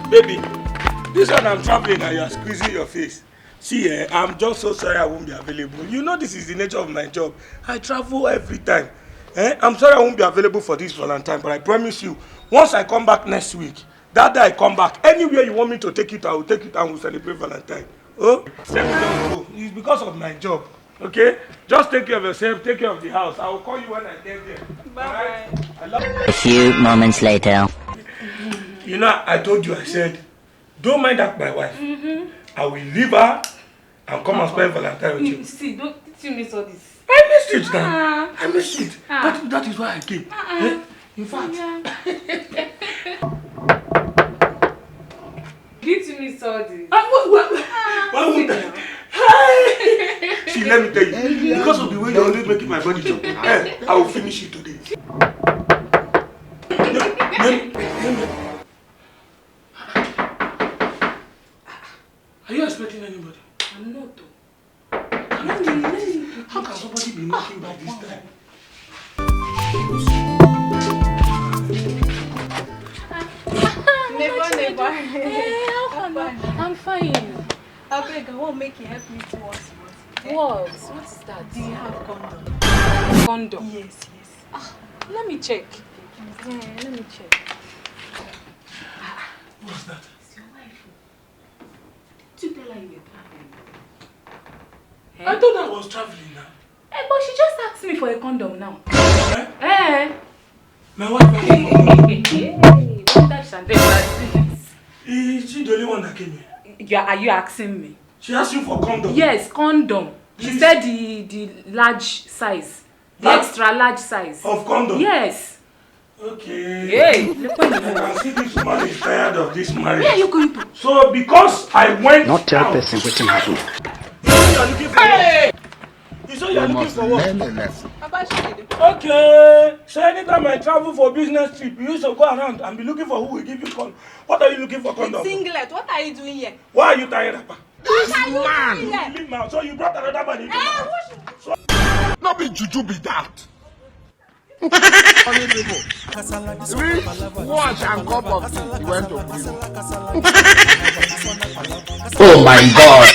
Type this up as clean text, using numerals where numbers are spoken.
Baby, this one I'm traveling and you're squeezing your face. See, I'm just so sorry I won't be available. You know this is the nature of my job. I travel every time. I'm sorry I won't be available for this Valentine, but I promise you, once I come back next week, that day I come back, anywhere you want me to take you to, I will take you to and we'll celebrate Valentine. Oh, let me just go. It's because of my job. Okay? Just take care of yourself, take care of the house. I will call you when I get there. Bye. Right? I love you. A few moments later. You know, I told you, I said, don't mind that my wife. I will leave her and come and spend Valentine with you. See, don't you miss all this? I missed it now. I missed it. That is why I came. In fact. Did you miss all this? Why would I? See, let me tell you. Because of the way you're always making my body jump, I will finish it today. Are you expecting anybody? I'm not though. How can somebody be knocking by this time? Never. I'm fine. I beg, I won't make you help me to once. What? What's that? Do you have condom? Condom. Yes. Let me check. Yeah, let me check. What's that? It's your wife. To tell her you were traveling. I thought I was traveling now. But she just asked me for a condom now. My wife asked me for condom. Is she the only one that came here? Are you asking me? She asked you for condom? Yes, condom. She said the large size. The extra large size. Of condom? Yes. Okay. Hey, I can see this woman is tired of this marriage. where are you going to? So because I went Not tell out, person what happened. you're looking for you say you're looking for what? Okay. So anytime I travel for business trip, you used to go around and be looking for who will give you condom. What are you looking for condom? Singlet, what are you doing here? Why are you tired of her? What are you doing here? Leave now. So you brought another man into my house. No be juju be that. Reach, wash and cup of tea went to prison. Oh my God.